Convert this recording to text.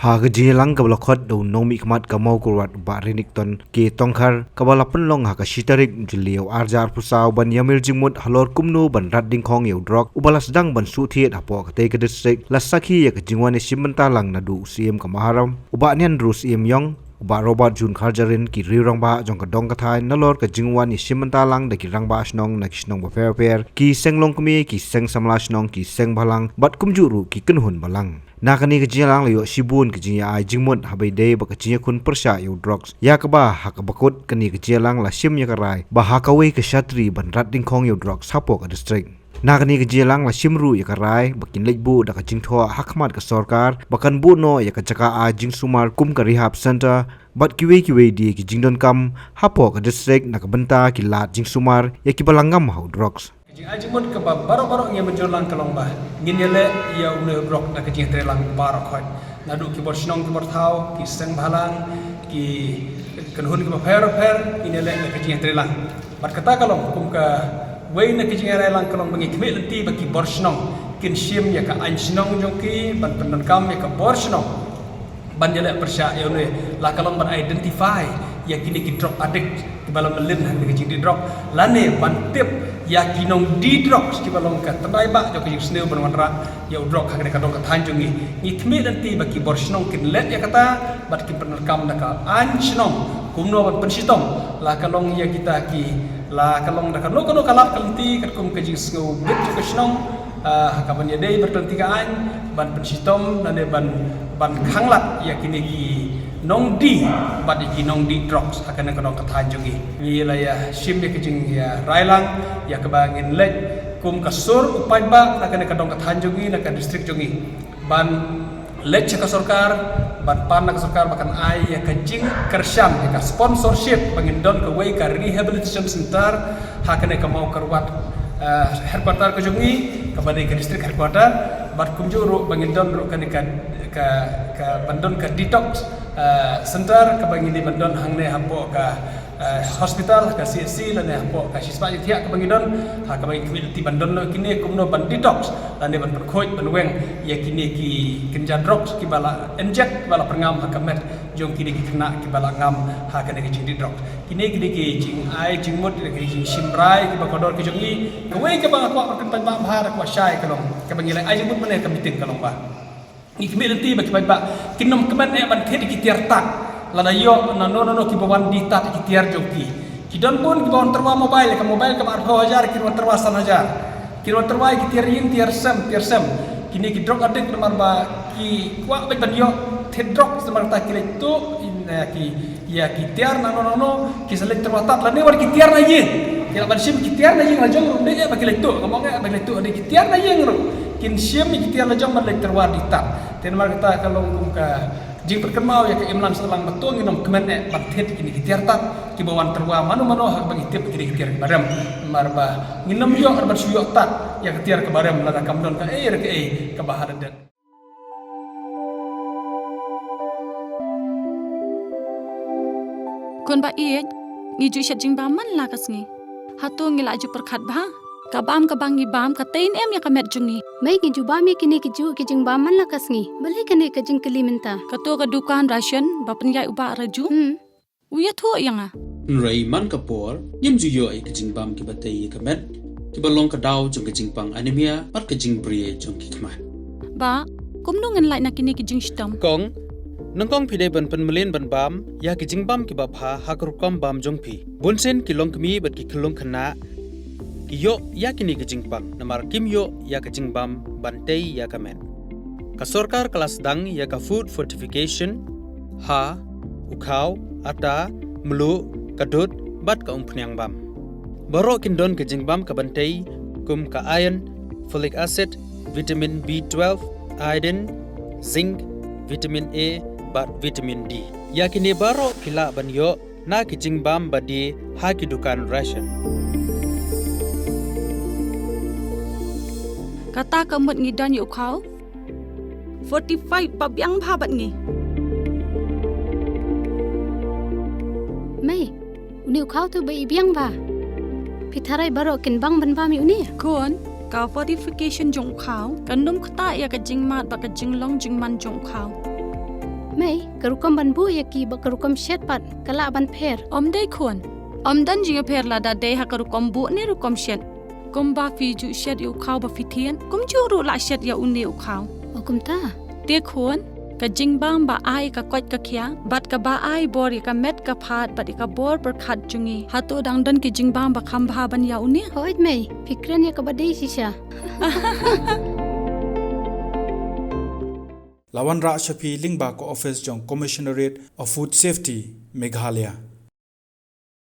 ha gajilang kabalakot do nomi kmat kamau kurwat ba renikton ke tongkhar kabalapan long ha ka shitarik jiliu arjar pusaw ban yamir jingmut halor kumnu ban rat dingkhong yeu drok ubalas dang ban su thiet apo ka te ka district lasaki ya ka jingwane simanta lang nadu cm kamaharam uba nian rus im yong uba Robert Jun Kharjarin ki rirang ba jong ka dong ka thai nalor ka jingwan ni simanta lang da ki rang ba snong na kisnong ba fair ki senglong kmi ki seng samla snong ki seng balang bat kumjuru ki kunhun balang nakani ka jilang layo sibun ka jinya ai jingmut habai de ba ka jinya kun persya yu drugs ya ka ba ha ka bakut kani ka jilang la sim ya ka rai ba ha ka we ka shatri ban rat dingkhong yu drugs hapo ka district nakani ka jilang la simru ya ka rai bakin lejbu da ka jingtho hakmat ka sarkar bakan bu no ya ka jaka a jing sumar kum ka rehab center bat kiwe di ki jingdon kam hapo ka district na ka benta ki lat jing sumar ya ki balangam hau drugs Jing ajimut ke baro-baro ngi menjulang ke lomba ngin yele ya une brok na ke jing trelang baro khot nadu ki bor snong ki bor thau ki seng balang ki kenhun ki per in yele na ke jing trelang bat kata kalong kum ka wei na ke jing trelang kalong bangi kme lenti ba ki bor snong kin sim ya ka an snong jongki ban penan kam ya ka bor snong ban yele persya ya une la kalong ban identify ya kini ki drop addict ki balam melin hang ke jing di drop lane ban tip ya kinong di drop ki balong ka tandai ba jo ki sneu ban wanra ya drop hang ka dong ka thanjungi ni thme dan ti ba ki bor snong kin let ya kata bat ki penar kam da ka an snong kumno ban pensitong la kalong ya kita ki la kalong da ka no kono kalat kalti kat kum ka jing sneu bit jo ka snong ka ban ya dei bertenti ka an ban pensitom dan ban khanglat ya kini ki nong di bat iki nong di drugs akan nong kathanjungi ni la ya sim ya kijing ya railang ya kebangin lej kum kasur upai ba akan nong kathanjungi na ka district jungi ban lej ka sarkar ban pan ka sarkar bakan ai ya kijing kersyam ya ka sponsorship bangin don ka way ka rehabilitation center akan ka mau karwat headquarter ka jungi ka badai ka district headquarter bat kumjuru bangin don ro kan ka bandon ka detox center ka bangi di bandon hangne hapo ka hospital ka CSC lane hapo ka sispa thia ka bangi don ha ka bangi kwil ti bandon lo kini kumno ban detox lane ban khoj ban weng ya kini ki kinja drugs ki bala inject bala perngam ha kamet jong kini ki kena ki bala ngam ha ka ne ki drugs kini ki jing ai jing mot ki jing simrai ki bakodor ki jongi ka we ka bang ko kan ban bahar ko syai ka long ka bangi lai ai jing mot mane ka miting ka long ba ikme nanti bagi ba kinom kemen e ban thedi kitiar tak lana yo no ki bawan di tak kitiar jongki kidon pun ki bawan terwa mobile ka 8,000 ki bawan terwa 1,000 ki bawan terwa kitiar yin tiar sem kini ki drug addict nomor ba ki kwa ba ban yo thed drug semar ta ki itu ki ya kitiar no ki selek terwa tak lane war kitiar na yin ya ban sim kitiar na yin la jong de ba ki itu ngomong ba itu ade kitiar na yin ro kin sim kitiar la jong ban lek terwa di tak ten mar kata kalau ka jing perkemau ya ke imlan selang betul nginom kemen ban thed kini kitiar tak ki bawan terwa manu hak bagi tip kini kitiar baram marba nginom yo arban suyo tak ya kitiar ke baram lada kamdon ka ke baharan dan kon ba iet ngi ju shat jing ba man la kasngi hatu ngi la ju perkhat ba kabam kabangi bam ka tain em ya kamet jungi mai ki ju ba mi kini ki ju ki jing ba man la kasngi bale kene ka jing keliminta ka to ka dukan ration ba penyai uba raju uya thu yanga Ray man kapor yem ju yo ai ka jing bam ki batei ka met ki balong ka daw jong ka jing pang anemia pat ka jing brie jong ki kmat ba kumnu ngan lai na kini ki jing stam kong nangkong pide ban pen melin ban bam ya ki jing bam ki ba pha hakru kom bam jong pi bunsen ki long kmi bat ki khulong khana yo ya kini ke jingpang namar kim yo ya ke jingbam bantei ya kamen ka sarkar kelas dang ya ka food fortification ha ukau ata melu kadut bat ka umpnyang bam baro kindon ke jingbam ka bantei kum ka iron folic acid vitamin B12 iodine zinc vitamin A bat vitamin D ya kini baro kila ban yo na ke jingbam badi ha ki dukan ration kata kamut ngi dan yu khau 45 babyang bhabat ngi mai uni khau tu bai biang ba pitharai baro kin bang ban ba mi uni kon ka fortification jong khau kanum khata ya ka jing mat ba ka jing long jing man jong khau May, karukam ban bu ya ki ba karukam shed pat kala ban pher. Om dai khon. Om dan jinga pher la da dei ha ka rukom bu ni rukom shed. Kum ba fi ju shed yu khau ba fi thien. Kum ju ru la shed ya un ni u khau. Okum ta. Te khon ka jingbam ba ai ka kwat ka khya bat ka ba ai bor ka met ka phat bat ka bor per khat jungi hato dang dan ki jingbam ba kham bha ban ya un ni. Hoit May, fikran ya ka ba dei sisha. Lawan Ra Shafi Lingba Ko Office Jong Commissionerate of Food Safety Meghalaya